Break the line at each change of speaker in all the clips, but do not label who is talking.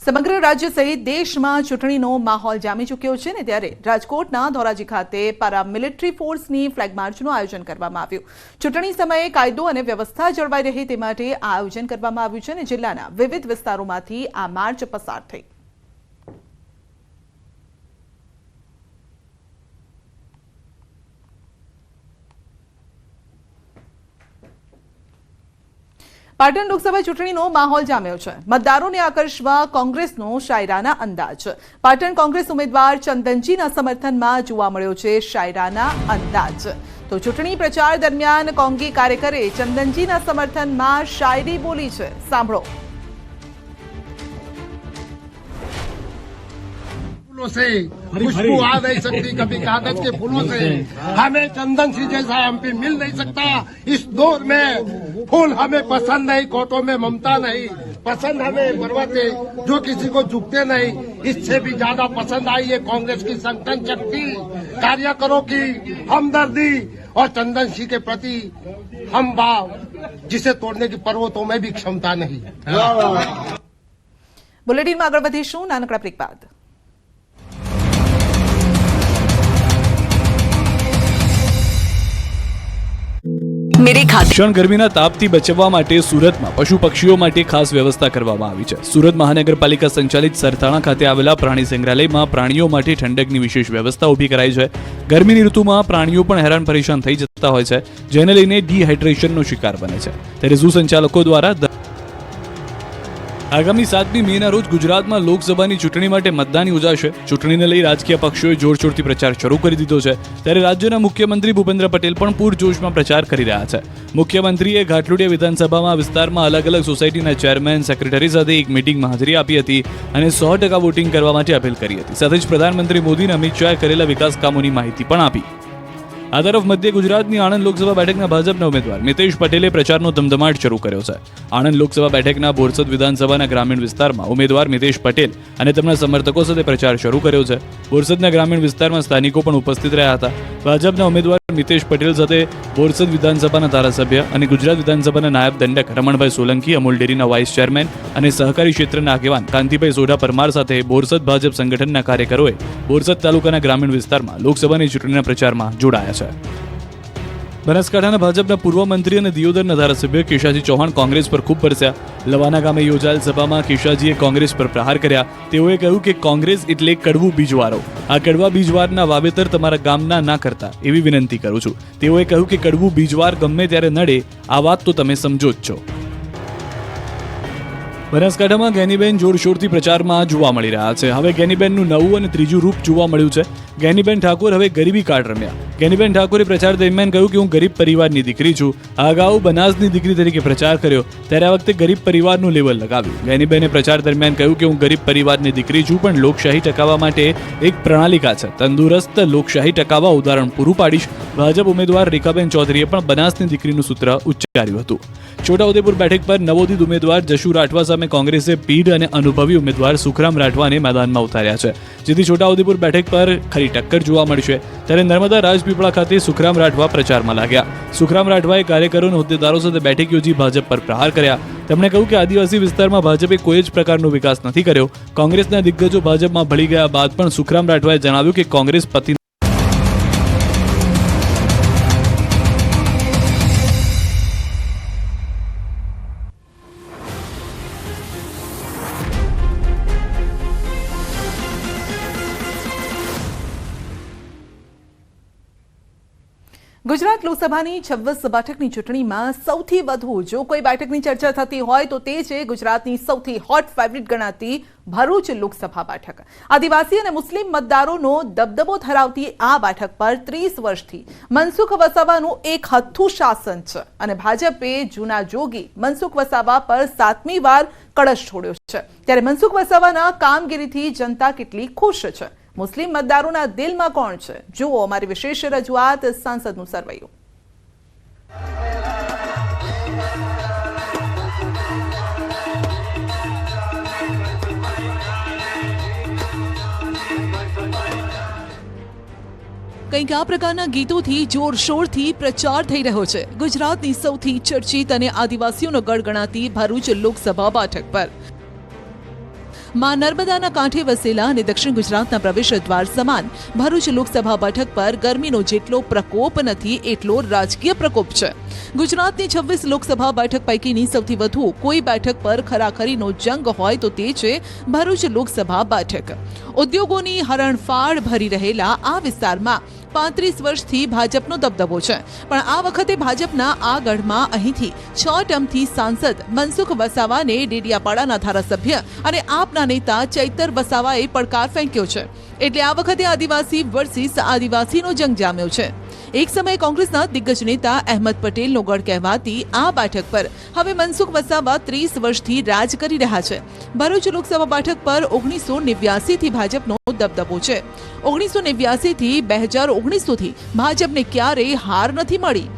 સમગ્ર રાજ્ય સહિત દેશમાં ચૂંટણીનો માહોલ જામી ચૂક્યો છે ને ત્યારે રાજકોટના ધોરાજી ખાતે પેરામિલિટરી ફોર્સની ફ્લેગ માર્ચનું આયોજન કરવામાં આવ્યું. ચૂંટણી સમયે કાયદો અને વ્યવસ્થા જળવાઈ રહે તે માટે આ આયોજન કરવામાં આવ્યું છે અને જિલ્લાના વિવિધ વિસ્તારોમાંથી આ માર્ચ પસાર થઈ. પાટણ લોકસભા ચૂંટણીનો માહોલ જામ્યો છે. મતદારોને આકર્ષવા કોંગ્રેસનો શાયરાના અંદાજ. પાટણ કોંગ્રેસ ઉમેદવાર ચંદનજીના સમર્થનમાં જોવા મળ્યો છે શાયરાના અંદાજ. તો ચૂંટણી પ્રચાર દરમિયાન કોંગી કાર્યકરે ચંદનજીના સમર્થનમાં શાયરી બોલી છે. સાંભળો.
से खुशबू आ नहीं सकती कभी कागज के फूलों से, हमें चंदन सी जैसा एमपी मिल नहीं सकता. इस दौर में फूल हमें पसंद नहीं, कोटों में ममता नहीं पसंद, हमें पर्वते जो किसी को झुकते नहीं. इससे भी ज्यादा पसंद आई है कांग्रेस की संगठन शक्ति, कार्यकरों की हमदर्दी और चंदन सिंह के प्रति हम भाव, जिसे तोड़ने की पर्वतों में भी क्षमता नहीं.
બુલેટિનમાં આગળ વધીશું નાનકડા બ્રેક બાદ.
ભીષણ ગરમીના તાપથી બચવા માટે સુરતમાં પશુ પક્ષીઓ માટે ખાસ વ્યવસ્થા કરવામાં આવી છે. સુરત મહાનગરપાલિકા સંચાલિત સરથાણા ખાતે આવેલા પ્રાણી સંગ્રહાલયમાં પ્રાણીઓ માટે ઠંડકની વિશેષ વ્યવસ્થા ઊભી કરાઈ છે. ગરમીની ઋતુમાં પ્રાણીઓ પણ હેરાન પરેશાન થઈ જતા હોય છે, જેને લઈને ડિહાઇડ્રેશનનો શિકાર બને છે. ત્યારે ઝૂ સંચાલકો દ્વારા આગામી 7મી મેના રોજ ગુજરાતમાં લોકસભાની ચૂંટણી માટે મતદાન યોજાશે. ચૂંટણીને લઈ રાજકીય પક્ષોએ જોરશોરથી પ્રચાર શરૂ કરી દીધો છે. ત્યારે રાજ્યના મુખ્યમંત્રી ભૂપેન્દ્ર પટેલ પણ પૂરજોશમાં પ્રચાર કરી રહ્યા છે. મુખ્યમંત્રીએ ઘાટલોડિયા વિધાનસભામાં વિસ્તારમાં અલગ અલગ સોસાયટીના ચેરમેન, સેક્રેટરી સાથે એક મિટિંગમાં હાજરી આપી હતી અને 100% વોટિંગ કરવા માટે અપીલ કરી હતી. સાથે જ પ્રધાનમંત્રી મોદીને અમિત શાહે કરેલા વિકાસ કામોની માહિતી પણ આપી. આ તરફ મધ્ય ગુજરાતની આણંદ લોકસભા બેઠકના ભાજપના ઉમેદવાર મિતેશ પટેલે પ્રચારનો ધમધમાટ શરૂ કર્યો છે. આણંદ લોકસભા બેઠકના બોરસદ વિધાનસભાના ગ્રામીણ વિસ્તારમાં ઉમેદવાર મિતેશ પટેલ અને તેમના સમર્થકો સાથે પ્રચાર શરૂ કર્યો છે. બોરસદના ગ્રામીણ વિસ્તારમાં સ્થાનિકો પણ ઉપસ્થિત રહ્યા હતા. ભાજપના ઉમેદવાર મિતેશ પટેલ સાથે બોરસદ વિધાનસભાના ધારાસભ્ય અને ગુજરાત વિધાનસભાના નાયબ દંડક રમણભાઈ સોલંકી, અમૂલ ડેરીના વાઇસ ચેરમેન અને સહકારી ક્ષેત્રના આગેવાન કાંતિભાઈ સોઢા પરમાર સાથે બોરસદ ભાજપ સંગઠનના કાર્યકરોએ બોરસદ તાલુકાના ગ્રામીણ વિસ્તારમાં લોકસભાની ચૂંટણીના પ્રચારમાં જોડાયા છે. બનાસકાંઠાના ભાજપના પૂર્વ મંત્રી અને દિયોદરના ધારાસભ્ય કેશાજી ચૌહાણ કોંગ્રેસ પર ખૂબ બરસ્યા. લવાના ગામે યોજાયેલ સભામાં કેશાજીએ કોંગ્રેસ પર પ્રહાર કર્યા. તેઓએ કહ્યું કે કોંગ્રેસ એટલે કડવું બીજવારો. આ કડવા બીજવારના વાવેતર તમારા ગામના ના કરતા એવી વિનંતી કરું છું. તેઓએ કહ્યું કે કડવું બીજવાર ગમે ત્યારે નડે, આ વાત તો તમે સમજો જ છો. બનાસકાંઠામાં ગેનીબેન જોરશોરથી પ્રચારમાં જોવા મળી રહ્યા છે. હવે ગેનીબેનનું નવું અને ત્રીજું રૂપ જોવા મળ્યું છે. ગેનીબેન ઠાકોર હવે ગરીબી કાર્ડ રમ્યા. ગેનીબેન ઠાકોરે પ્રચાર દરમિયાન કહ્યું કે હું ગરીબ પરિવારની દીકરી છું. આ અગાઉ બનાસની દીકરી તરીકે પ્રચાર કર્યો, ત્યારે આ વખતે ગરીબ પરિવારનું લેવલ લગાવ્યું. ગેનીબેને પ્રચાર દરમિયાન કહ્યું કે હું ગરીબ પરિવારની દીકરી છું, પણ લોકશાહી ટકાવવા માટે એક પ્રણાલિકા છે. તંદુરસ્ત લોકશાહી ટકાવવા ઉદાહરણ પૂરું પાડીશ. ભાજપ ઉમેદવાર રેખાબેન ચૌધરીએ પણ બનાસની દીકરીનું સૂત્ર ઉચ્ચાર્યું હતું. છોટાઉદેપુર બેઠક પર નવોદિત ઉમેદવાર જશુ રાઠવા સામે કોંગ્રેસે પીઢ અને અનુભવી ઉમેદવાર સુખરામ રાઠવાને મેદાનમાં ઉતાર્યા છે, જેથી છોટાઉદેપુર બેઠક પર ખરી ટક્કર જોવા મળશે. ત્યારે નર્મદા રાજપીપળા ખાતે સુખરામ રાઠવા પ્રચારમાં લાગ્યા. સુખરામ રાઠવાએ કાર્યકરો અને હોદ્દેદારો સાથે બેઠક યોજી ભાજપ પર પ્રહાર કર્યા. તેમણે કહ્યું કે આદિવાસી વિસ્તારમાં ભાજપે કોઈ જ પ્રકારનો વિકાસ નથી કર્યો. કોંગ્રેસના દિગ્ગજો ભાજપમાં ભળી ગયા બાદ પણ સુખરામ રાઠવાએ જણાવ્યું કે કોંગ્રેસ પતિ
ગુજરાત લોકસભાની 26 બેઠકની ચૂંટણીમાં સૌથી વધુ જો કોઈ બેઠકની ચર્ચા થતી હોય તો તે છે ગુજરાતની સૌથી હોટ ફેવરિટ ગણાતી ભરૂચ લોકસભા બેઠક. આદિવાસી અને મુસ્લિમ મતદારોનો દબદબો ધરાવતી આ બેઠક પર 30 વર્ષથી મનસુખ વસાવાનું એક હથ્થું શાસન છે અને ભાજપે જૂના જોગી મનસુખ વસાવા પર 7મી વાર કળશ છોડ્યો છે. ત્યારે મનસુખ વસાવાના કામગીરીથી જનતા કેટલી ખુશ છે? મુસ્લિમ મતદારોના દિલમાં કોણ છે? જુઓ અમારી વિશેષ રજૂઆત સાંસદનું સરવૈયું. કંઈક આ પ્રકારના ગીતોથી જોરશોરથી પ્રચાર થઈ રહ્યો છે ગુજરાતની સૌથી ચર્ચિત અને આદિવાસીઓનો ગઢ ગણાતી ભરૂચ લોકસભા બેઠક પર. માં નર્મદાના કાંઠે વસેલા અને દક્ષિણ ગુજરાતના પ્રવેશ દ્વાર સમાન ભરૂચ લોકસભા બેઠક પર ગરમીનો જેટલો પ્રકોપ નથી એટલો રાજકીય પ્રકોપ છે. ગુજરાતની 26 લોકસભા બેઠક પૈકીની સૌથી વધુ કોઈ બેઠક પર ખરાખરીનો જંગ હોય તો તે છે ભરૂચ લોકસભા બેઠક. ઉદ્યોગોની હરણફાળ ભરી રહેલા આ વિસ્તારમાં 35 વર્ષથી ભાજપનો દબદબો છે, પણ આ વખતે ભાજપના આ ગઢમાં અહીંથી 6 ટર્મથી સાંસદ મનસુખ વસાવાને ડેડિયાપાડાના ધારાસભ્ય અને આપના નેતા ચૈતર વસાવાએ પડકાર ફેંક્યો છે. એટલે આ વખતે આદિવાસી વર્સિસ આદિવાસીનો જંગ જામ્યો છે. એક સમયે કોંગ્રેસના દિગ્ગજ નેતા અહેમદ પટેલનો ગઢ કહેવાતી આ બેઠક પર હવે મનસુખ વસાવા 30 વર્ષથી રાજ કરી રહ્યા છે. ભરૂચ લોકસભા બેઠક પર 1989 થી ભાજપનો દબદબો છે. 1989 થી 2019 સુધી ભાજપને ક્યારેય હાર નથી મળી.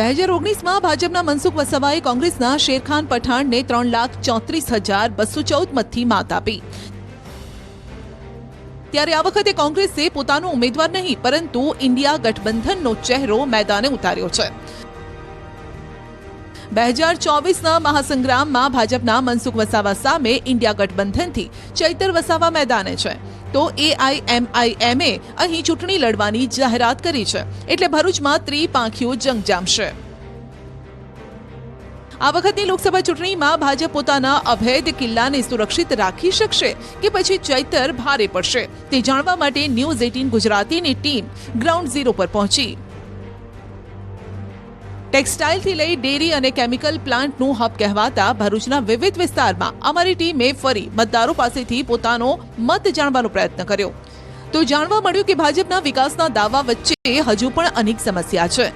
2019માં ભાજપના મનસુખ વસાવાએ કોંગ્રેસના શેરખાન પઠાણને 3,34,214 મતથી માત આપી. ત્યારે આ વખતે કોંગ્રેસે પોતાનો ઉમેદવાર નહીં પરંતુ ઇન્ડિયા ગઠબંધનનો ચહેરો મેદાને ઉતાર્યો છે. 2024ના મહાસંગ્રામમાં ભાજપના મનસુખ વસાવા સામે ઇન્ડિયા ગઠબંધનથી ચૈતર વસાવા મેદાને છે, તો AIMIMએ અહીં ચૂંટણી લડવાની જાહેરાત કરી છે. એટલે ભરૂચમાં ત્રિપાંખીયો જંગ જામશે. આ વખતની લોકસભા ચૂંટણીમાં ભાજપ પોતાના અભેદ કિલ્લાને સુરક્ષિત રાખી શકશે કે પછી ચૈતર ભારે પડશે, તે જાણવા માટે ન્યૂઝ 18 ગુજરાતીની ટીમ ગ્રાઉન્ડ ઝીરો પર પહોંચી. ટેક્સટાઇલથી લઈ ડેરી અને કેમિકલ પ્લાન્ટનું હબ કહેવાતા ભરૂચના વિવિધ વિસ્તારમાં અમારી ટીમે ફરી મતદારો પાસેથી પોતાનો મત જાણવાનો પ્રયત્ન કર્યો. તો જાણવા મળ્યું કે ભાજપના વિકાસના દાવા વચ્ચે હજુ પણ અનેક સમસ્યા છે,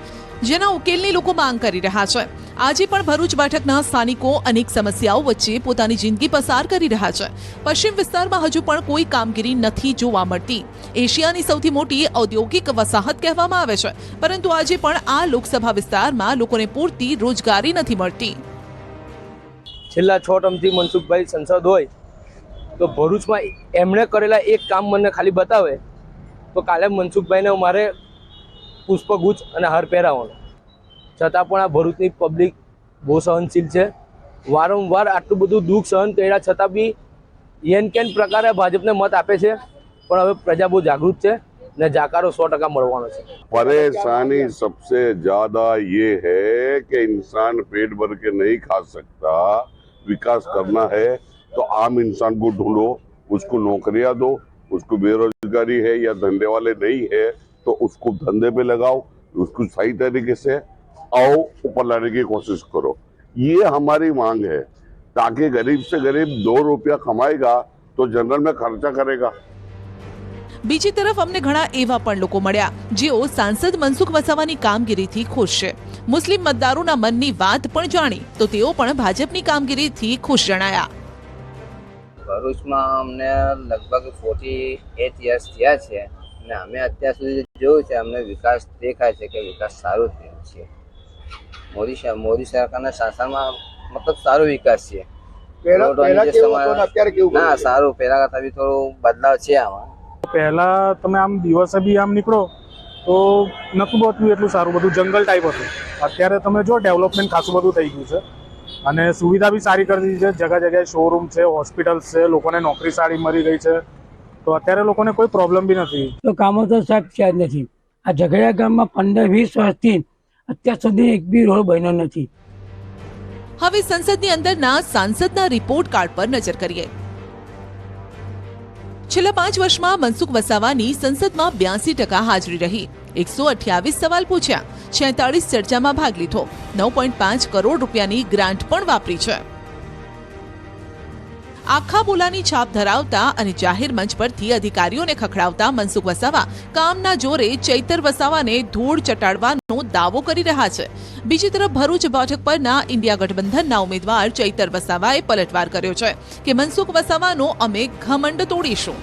જેના ઉકેલની લોકો માંગ કરી રહ્યા છે. આજે પણ ભરૂચ બેઠકના સ્થાનિકો અનેક સમસ્યાઓ વચ્ચે પોતાની જિંદગી પસાર કરી રહ્યા છે. પશ્ચિમ વિસ્તારમાં હજુ પણ કોઈ કામગીરી નથી જોવા મળતી. એશિયાની સૌથી મોટી ઔદ્યોગિક વસાહત કહેવામાં આવે છે, પરંતુ આજે પણ આ લોકસભા વિસ્તારમાં લોકોને પૂરતી રોજગારી નથી મળતી.
છેલ્લા 6 ટર્મથી મનસુખભાઈ સંસદ હોય તો ભરૂચમાં એમણે કરેલા એક કામ મને ખાલી બતાવે તો કાલે મનસુખભાઈને મારે પુષ્પગુચ્છ અને હાર પહેરાવવાનો. છતાં પણ આ ભરૂચની પબ્લિક બહુ સહનશીલ છે. વારંવાર આટલું બધું દુઃખ સહન કર્યા છતાં બી એન કેન પ્રકારે ભાજપને મત આપે છે. પણ હવે પ્રજા બહુ જાગૃત છે ને જાકારો 100% મળવાનો છે.
परेशानी सबसे ज्यादा ये है कि इंसान पेट भर के नहीं खा सकता. विकास करना है तो आम इंसान को ढूंढो, उसको नौकरियां दो. उसको बेरोजगारी है या धंधे वाले नहीं है तो उसको धंधे पे लगाओ, उसको सही तरीके से आओ ऊपर लाने की कोशिश करो. ये हमारी मांग है ताकि गरीब से गरीब 2 रुपया कमाएगा तो जनरल में खर्चा करेगा.
બીજી તરફ અમને ઘણા એવા પણ લોકો મળ્યા જેઓ સાંસદ મનસુખ વસાવાની કામગીરીથી ખુશ છે. મુસ્લિમ મતદારોના મનની વાત પણ જાણી તો તેઓ પણ ભાજપની કામગીરીથી ખુશ જણાયા.
ભરૂચમાં અમને લગભગ 48 યર્સ થયા છે અને અમે અત્યાર સુધી જોયું છે અમને વિકાસ દેખાય છે કે વિકાસ સારો થયો છે. મોદી સરકારના શાસનમાં મતલબ સારો વિકાસ છે. ના સારું, પહેલા કરતા બી થોડો બદલાવ છે આમાં.
પહેલા તમે આમ દિવસે બી આમ નીકળો તો નતું બહુ એટલું સારું, બધું જંગલ ટાઈપ હતું. અત્યારે તમે જો ડેવલપમેન્ટ ખાસું બધું થઈ ગયું છે અને સુવિધા બી સારી કરી દીધી છે. જગ્યાએ શોરૂમ છે, હોસ્પિટલ્સ છે, લોકોને નોકરી સારી મળી ગઈ છે. તો અત્યારે લોકોને કોઈ પ્રોબ્લેમ બી નથી.
તો કામો તો સાહેબ છે જ નથી. આ ઝઘડિયા ગામમાં 15-20 વર્ષથી અત્યાર સુધી એક બી રોડ બન્યો નથી.
હવે સંસદની અંદરના સાંસદના રિપોર્ટ કાર્ડ પર નજર કરીએ. છેલ્લા 5 વર્ષમાં મનસુખ વસાવાની સંસદમાં 82% હાજરી રહી. 128 સવાલ પૂછ્યા, 46 ચર્ચામાં ભાગ લીધો, 9.5 કરોડ રૂપિયાની ગ્રાન્ટ પણ વાપરી છે. આખા બોલાની છાપ ધરાવતા અને જાહેર મંચ પરથી અધિકારીઓને ખખડાવતા મનસુખ વસાવા કામના જોરે ચૈતર વસાવાને ધૂળ ચટાડવાનો દાવો કરી રહ્યા છે. બીજી તરફ ભરૂચ બેઠક પરના ઇન્ડિયા ગઠબંધનના ઉમેદવાર ચૈતર વસાવાએ પલટવાર કર્યો છે કે મનસુખ વસાવાનો અમે ઘમંડ તોડીશું.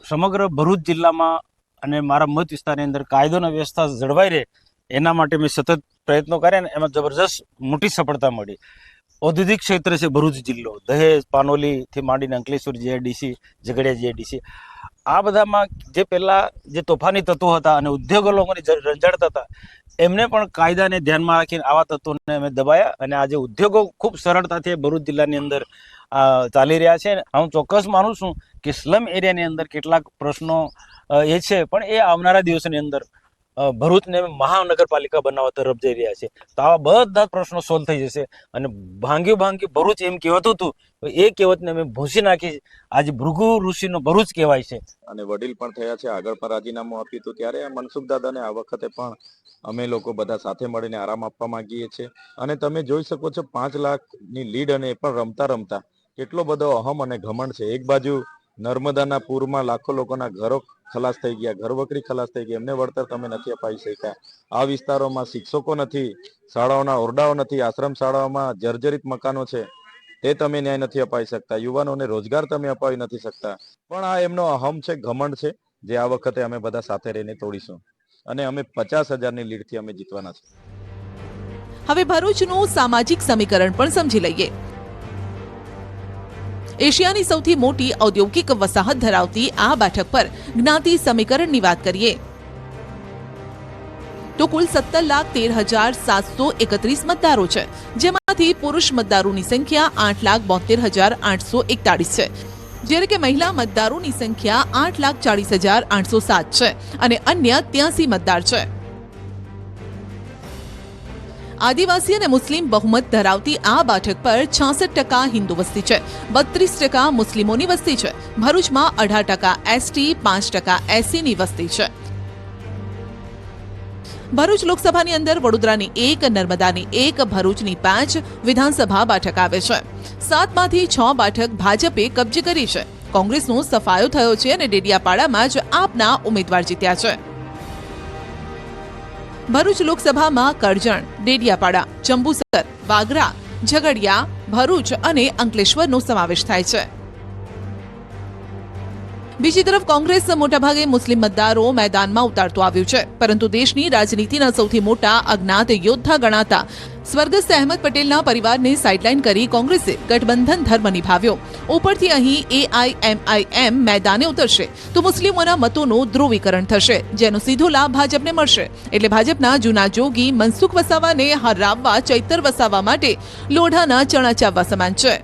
સમગ્ર ભરૂચ જિલ્લામાં અને મારા મત વિસ્તારની અંદર કાયદો અને વ્યવસ્થા જળવાઈ રહે એના માટે મેં સતત પ્રયત્નો કર્યા અને એમાં જબરજસ્ત મોટી સફળતા મળી. ઔદ્યોગિક ક્ષેત્ર છે ભરૂચ જિલ્લો, દહેજ, પાનોલીથી માંડીને અંકલેશ્વર જીઆઈડીસી, ઝઘડિયા જીઆઈડીસી, આ બધામાં જે પહેલા જે તોફાની તત્વો હતા અને ઉદ્યોગો લોકોની રંજાડતા હતા, એમને પણ કાયદાને ધ્યાનમાં રાખીને આવા તત્વોને અમે દબાયા અને આજે ઉદ્યોગો ખૂબ સરળતાથી ભરૂચ જિલ્લાની અંદર ચાલી રહ્યા છે. હું ચોક્કસ માનું છું કે સ્લમ એરિયાની અંદર કેટલાક પ્રશ્નો એ છે, પણ એ આવનારા દિવસોની અંદર ભરૂચને મહાનગરપાલિકા બનાવવા તરફ જઈ રહ્યા છે. તો આવા બધા પ્રશ્નો સોલ્વ થઈ જશે અને ભાંગ્યું ભરૂચ એમ કહેવાતું હતું, એ કહેવતને અમે ભૂંસી નાખી આજે ભૃગુ ઋષિનો ભરૂચ કહેવાય છે.
અને વડીલ પણ થયા છે, આગળ પણ રાજીનામું આપ્યું હતું. ત્યારે મનસુખ દાદાને આ વખતે પણ અમે લોકો બધા સાથે મળીને આરામ આપવા માંગીએ છીએ. અને તમે જોઈ શકો છો 5 લાખની લીડ અને એ પણ રમતા કેટલો બધો અહમ અને ઘમંડ છે. એક બાજુ નર્મદાના પૂરમાં લાખો લોકોના ઘરો ખલાસ થઈ ગયા, ઘરવકરી ખલાસ થઈ ગઈ, એમને વળતર તમે નથી અપાઈ શક્યા. આ વિસ્તારોમાં શિક્ષકો નથી, શાળાઓના ઓરડાઓ નથી, આશ્રમ શાળાઓમાં જર્જરિત મકાનો છે, તે તમે ન્યાય નથી અપાઈ શકતા. યુવાનોને રોજગાર તમે અપાવી નથી શકતા. પણ આ એમનો અહમ છે, ઘમંડ છે, જે આ વખતે અમે બધા સાથે રહીને તોડીશું અને અમે 50,000ની લીડથી અમે જીતવાના છે.
હવે ભરૂચનું સામાજિક સમીકરણ પણ સમજી લઈએ. એશિયાની સૌથી મોટી ઔદ્યોગિક વસાહત ધરાવતી આ બેઠક પર જ્ઞાતિ સમીકરણની વાત કરીએ તો કુલ 17,13,731 મતદારો છે, જેમાંથી પુરુષ મતદારોની સંખ્યા 8,72,841 છે, જ્યારે કે મહિલા મતદારોની સંખ્યા 8,40,807 છે અને અન્ય 83 મતદાર છે. આદિવાસી અને મુસ્લિમ બહુમત ધરાવતી આ બેઠક પર 66% હિન્દુ વસ્તી છે, 32% મુસ્લિમોની વસ્તી છે. ભરૂચમાં 18% એસટી, 5% એસસીની વસ્તી છે. ભરૂચ લોકસભાની અંદર વડોદરાની 1, નર્મદાની 1, ભરૂચની 5 વિધાનસભા બેઠક આવે છે. 7માંથી 6 બેઠક ભાજપે કબજે કરી છે. કોંગ્રેસનો સફાયો થયો છે અને ડેડિયાપાડામાં જ આપના ઉમેદવાર જીત્યા છે. ભરૂચ લોકસભામાં કરજણ, ડેડિયાપાડા, ચંબુસર, વાગરા, ઝઘડિયા, ભરૂચ અને અંકલેશ્વરનો સમાવેશ થાય છે. બીજી તરફ કોંગ્રેસ મોટાભાગે મુસ્લિમ મતદારો મેદાનમાં ઉતારતો આવ્યું છે, પરંતુ દેશની રાજનીતિના સૌથી મોટા અજ્ઞાત યોદ્ધા ગણાતા સ્વર્ગસ્થ અહેમદ પટેલના પરિવારને સાઇડલાઇન કરી કોંગ્રેસે ગઠબંધન ધર્મ નિભાવ્યો. ઉપરથી અહીં AIMIM મેદાને ઉતરશે તો મુસ્લિમોના મતોનું ધ્રુવીકરણ થશે, જેનો સીધો લાભ ભાજપને મળશે. એટલે ભાજપના જૂના જોગી મનસુખ વસાવાને હરાવવા ચૈતર વસાવા માટે લોઢાના ચણા ચાવવા સમાન છે.